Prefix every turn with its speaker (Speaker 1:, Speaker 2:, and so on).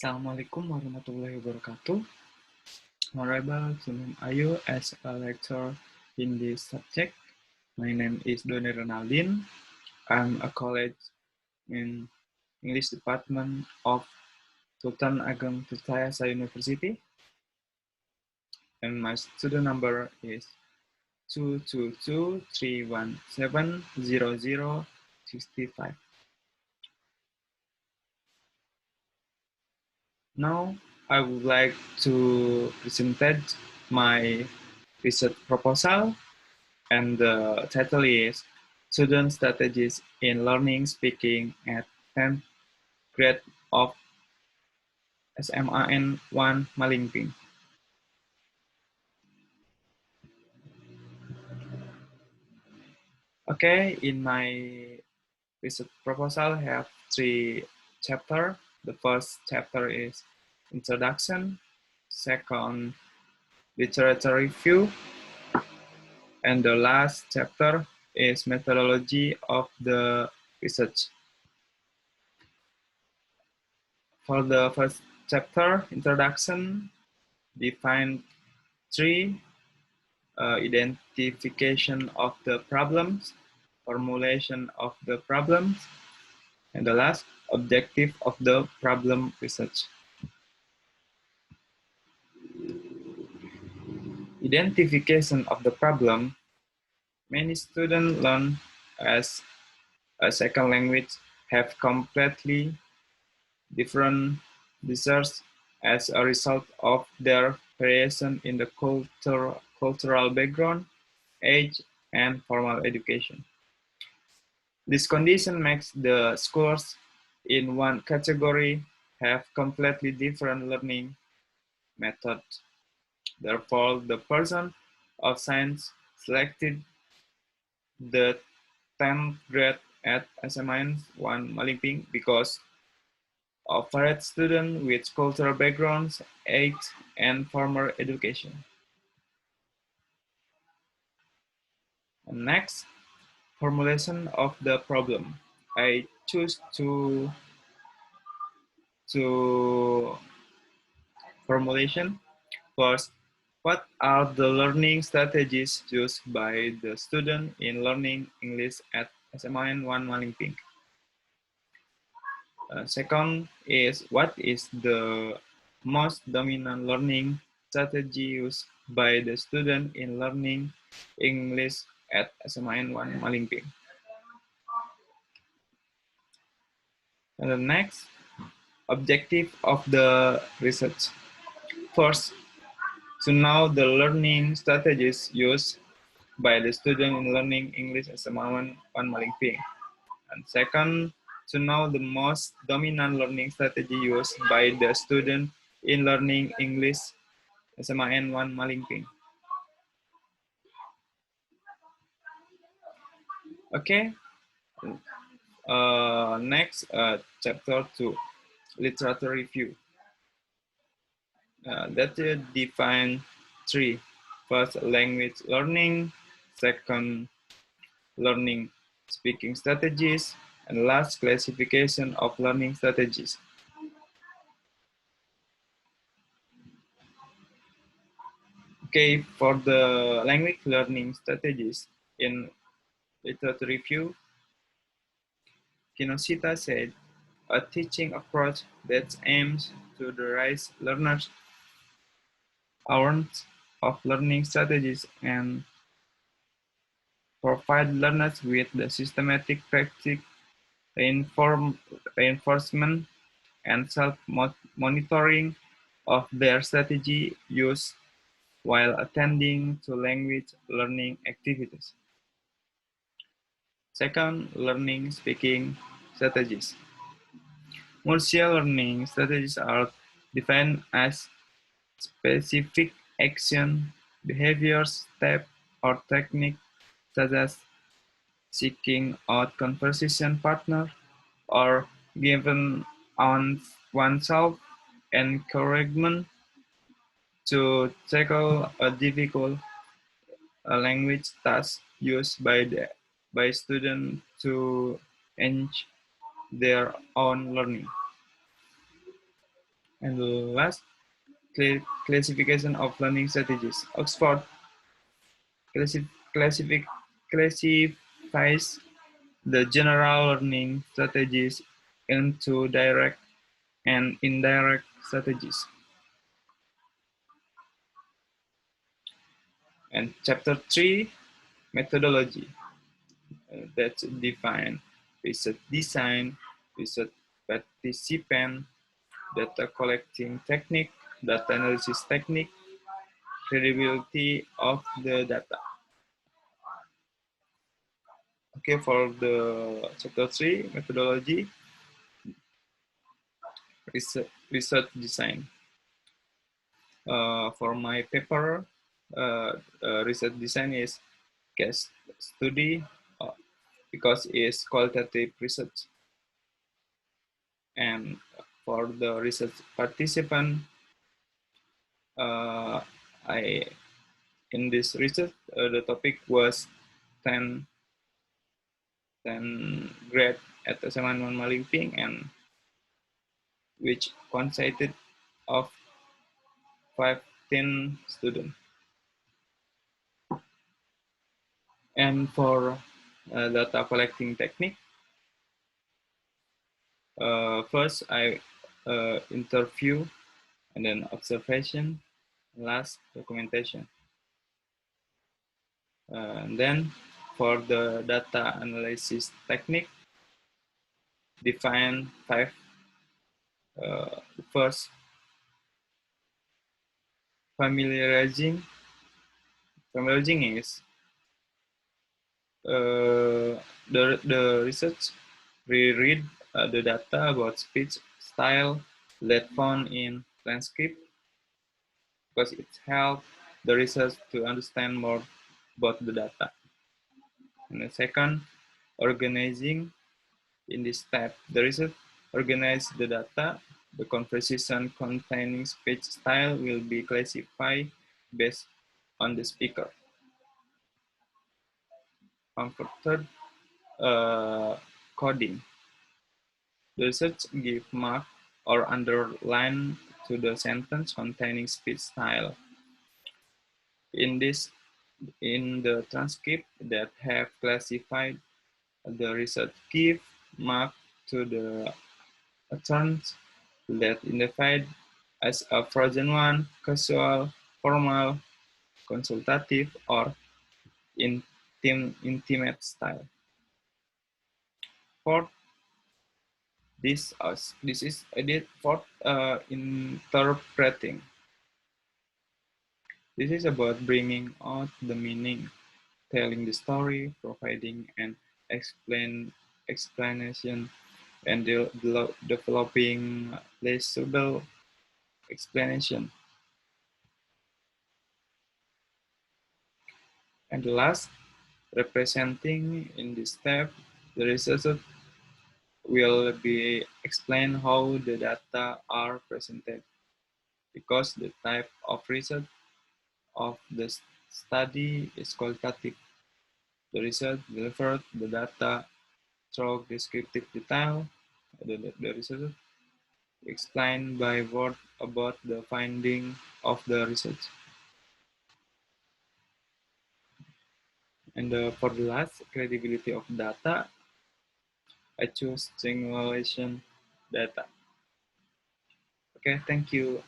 Speaker 1: Assalamualaikum warahmatullahi wabarakatuh. Honorable Sunan Ayu as a lecturer in this subject. My name is Doni Renaldin. I'm a college in English department of Sultan Ageng Tirtayasa University. And my student number is 222-317-0065. Now, I would like to present my research proposal, and the title is Student Strategies in Learning Speaking at 10th Grade of SMAN 1 Malingping. Okay, in my research proposal, I have 3 chapters. The first chapter is Introduction, second, Literature Review, and the last chapter is Methodology of the research. For the first chapter, Introduction, define 3, identification of the problems, formulation of the problems, and the last, objective of the problem research. Identification of the problem. Many students learn as a second language have completely different desires as a result of their variation in the cultural background, age, and formal education. This condition makes the scholars in one category have completely different learning methods. Therefore, the person of science selected the 10th grade at SMAN 1 Malingping because of varied students with cultural backgrounds, age, and formal education. And next, formulation of the problem. I choose to formulation. First, what are the learning strategies used by the student in learning English at SMAN 1 Malingping? Second is, what is the most dominant learning strategy used by the student in learning English at SMAN 1 Malingping? And the next, objective of the research. First, to know the learning strategies used by the student in learning English as a one Malingping. And second, to know the most dominant learning strategy used by the student in learning English SMAN 1 Malingping. Okay, next, chapter 2, literature review. That define 3. First, language learning. Second, learning speaking strategies, and last, classification of learning strategies. Okay, for the language learning strategies in literature review, Kinoshita said, a teaching approach that aims to raise learners' awareness of learning strategies and provide learners with the systematic practice, reinforcement, and self-monitoring of their strategy use while attending to language learning activities. Second, learning speaking strategies. Multi learning strategies are defined as specific action, behaviors, step, or technique such as seeking out conversation partner or giving on oneself encouragement to tackle a difficult language task used by students to enhance their own learning. And the last, classification of learning strategies. Oxford classif classific classifies the general learning strategies into direct and indirect strategies. And chapter 3, methodology, that's define research design, research participant, data collecting technique, data analysis technique, credibility of the data. Okay, for the chapter 3, methodology, research design. For my paper, research design is case study uh, because it's qualitative research. And for the research participant, uh, I in this research, the topic was 10, 10 grade at SMAN Malingping, and which consisted of 15 students. And for data collecting technique, first I interview, and then observation, last documentation. And then for the data analysis technique, define 5. First, familiarizing. Familiarizing is the research. We read the data about speech style that found in transcript because it helps the research to understand more about the data. And the second, organizing. In this step, the research organize the data. The conversation containing speech style will be classified based on the speaker. Third, coding. The research give mark or underline to the sentence containing speech style. In this, in the transcript that have classified, the research give mark to the terms that identified as a frozen one, casual, formal, consultative, or intimate style. Fourth, this is edit. Fourth, interpreting. This is about bringing out the meaning, telling the story, providing an explanation, and developing plausible explanation. And last, representing. In this step, the researcher will be explain how the data are presented because the type of research of the study is qualitative. The research delivered the data through descriptive detail. The research explained by word about the finding of the research. And for the last, credibility of data, I choose simulation data. Okay, thank you.